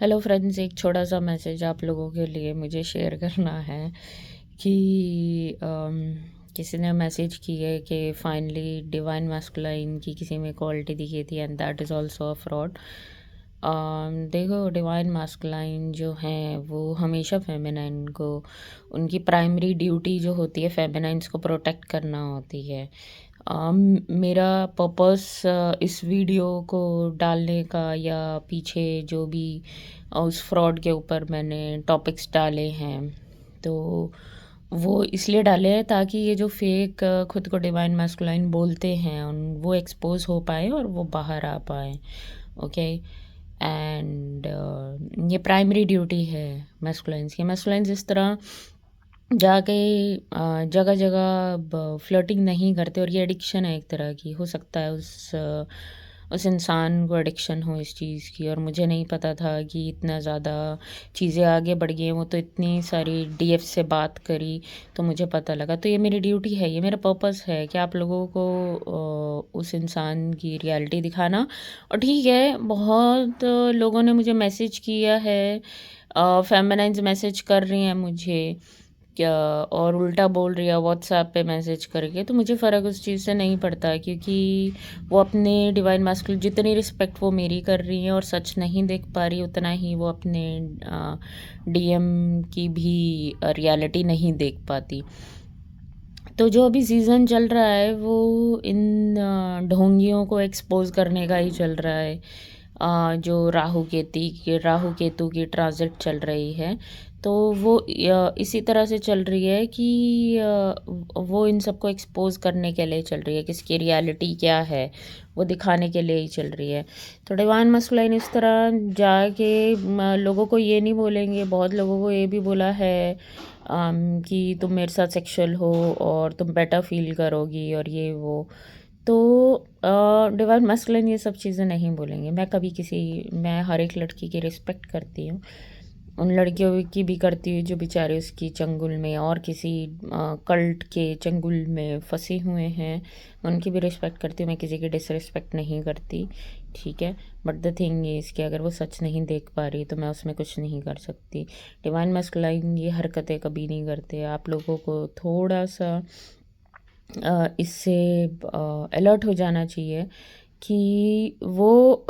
Hello friends, एक छोटा सा मैसेज आप लोगों के लिए मुझे शेयर करना है कि किसी ने मैसेज की है कि फाइनली डिवाइन मैस्कुलाइन की किसी में क्वालिटी दिखी थी and that is also a fraud. देखो, डिवाइन मैस्कुलाइन जो हैं वो हमेशा फेमिनाइन को, उनकी प्राइमरी ड्यूटी जो होती है फेमिनाइन्स को प्रोटेक्ट करना होती है। मेरा पर्पस इस वीडियो को डालने का या पीछे जो भी उस फ्रॉड के ऊपर मैंने टॉपिक्स डाले हैं, तो वो इसलिए डाले हैं ताकि ये जो फेक खुद को डिवाइन मैस्कुलाइन बोलते हैं वो एक्सपोज हो पाए और वो बाहर आ पाए। ओके। एंड ये प्राइमरी ड्यूटी है मैस्कुलाइंस की। मैस्कुलाइंस इस तरह जाके जगह जगह फ्लर्टिंग नहीं करते, और ये एडिक्शन है एक तरह की। हो सकता है उस इंसान को एडिक्शन हो इस चीज़ की, और मुझे नहीं पता था कि इतना ज़्यादा चीज़ें आगे बढ़ गई हैं। वो तो इतनी सारी डीएफ से बात करी तो मुझे पता लगा। तो ये मेरी ड्यूटी है, ये मेरा पर्पस है कि आप लोगों को उस इंसान की रियलिटी दिखाना। और ठीक है, बहुत लोगों ने मुझे मैसेज किया है, फेमिनाइन्स मैसेज कर रही हैं मुझे क्या, और उल्टा बोल रही है व्हाट्सएप पे मैसेज करके। तो मुझे फ़र्क उस चीज़ से नहीं पड़ता है, क्योंकि वो अपने डिवाइन मास्कुलिन जितनी रिस्पेक्ट वो मेरी कर रही हैं और सच नहीं देख पा रही, उतना ही वो अपने डीएम की भी रियलिटी नहीं देख पाती। तो जो अभी सीज़न चल रहा है वो इन ढोंगियों को एक्सपोज करने का ही चल रहा है। जो राहु केतु की ट्रांजिट चल रही है, तो वो इसी तरह से चल रही है कि वो इन सबको एक्सपोज करने के लिए चल रही है, किसकी रियलिटी क्या है वो दिखाने के लिए ही चल रही है। तो डिवाइन मस्कुलाइन इस तरह जाके लोगों को ये नहीं बोलेंगे। बहुत लोगों को ये भी बोला है कि तुम मेरे साथ सेक्सुअल हो और तुम बेटर फील करोगी और ये वो। तो डिवाइन मस्कुलिन ये सब चीज़ें नहीं बोलेंगे। मैं हर एक लड़की की रिस्पेक्ट करती हूँ, उन लड़कियों की भी करती हूँ जो बेचारे उसकी चंगुल में और किसी कल्ट के चंगुल में फंसे हुए हैं, उनकी भी रिस्पेक्ट करती हूँ। मैं किसी की डिसरिस्पेक्ट नहीं करती, ठीक है। बट द थिंग इज़ कि अगर वो सच नहीं देख पा रही तो मैं उसमें कुछ नहीं कर सकती। डिवाइन मस्कुलाइन ये हरकतें कभी नहीं करते। आप लोगों को थोड़ा सा इससे अलर्ट हो जाना चाहिए कि वो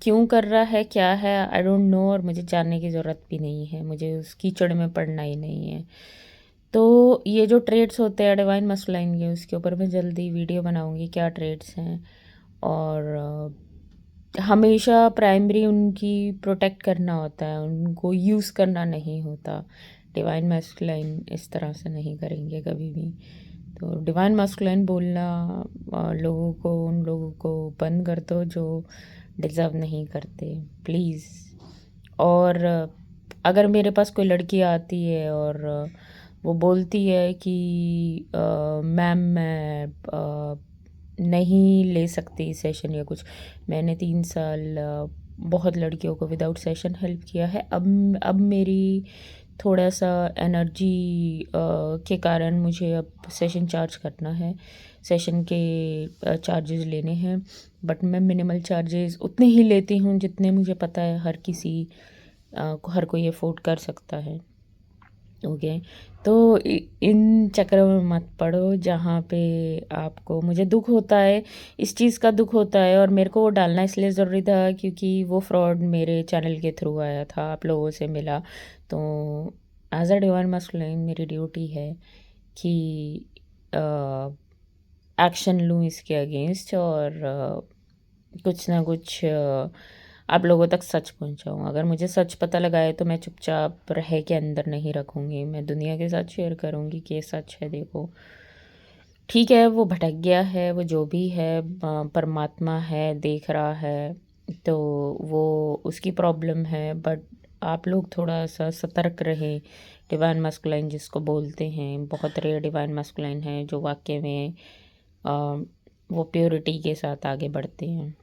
क्यों कर रहा है, क्या है, आई डोंट नो, और मुझे जानने की ज़रूरत भी नहीं है। मुझे उस कीचड़ में पड़ना ही नहीं है। तो ये जो ट्रेड्स होते हैं डिवाइन मस्कुलाइन के, उसके ऊपर मैं जल्दी वीडियो बनाऊंगी क्या ट्रेड्स हैं। और हमेशा प्राइमरी उनकी प्रोटेक्ट करना होता है, उनको यूज़ करना नहीं होता। डिवाइन मैस्कुलाइन इस तरह से नहीं करेंगे कभी भी। तो डिवाइन मैस्कुलाइन बोलना उन लोगों को बंद कर दो जो डिज़र्व नहीं करते, प्लीज़। और अगर मेरे पास कोई लड़की आती है और वो बोलती है कि मैम मैं नहीं ले सकती सेशन या कुछ। मैंने 3 साल बहुत लड़कियों को विदाउट सेशन हेल्प किया है। अब मेरी थोड़ा सा एनर्जी के कारण मुझे अब सेशन चार्ज करना है, सेशन के चार्जेस लेने हैं। बट मैं मिनिमल चार्जेस उतने ही लेती हूँ जितने मुझे पता है हर कोई अफोर्ड कर सकता है। ओके। तो इन चक्करों में मत पड़ो जहाँ पे आपको, मुझे दुख होता है, इस चीज़ का दुख होता है, और मेरे को वो डालना इसलिए ज़रूरी था क्योंकि वो फ्रॉड मेरे चैनल के थ्रू आया था, आप लोगों से मिला। तो एज अ डिवाइन मस्कुलाइन मेरी ड्यूटी है कि एक्शन लूँ इसके अगेंस्ट, और कुछ ना कुछ आप लोगों तक सच पहुंचाऊँ। अगर मुझे सच पता लगा है तो मैं चुपचाप रह के अंदर नहीं रखूँगी, मैं दुनिया के साथ शेयर करूँगी कि ये सच है। देखो, ठीक है, वो भटक गया है, वो जो भी है परमात्मा है, देख रहा है, तो वो उसकी प्रॉब्लम है। बट आप लोग थोड़ा सा सतर्क रहें। डिवाइन मस्कुलाइन जिसको बोलते हैं, बहुत रेयर डिवाइन मस्कुलाइन है जो वाकई में अ, वो प्योरिटी के साथ आगे बढ़ते हैं।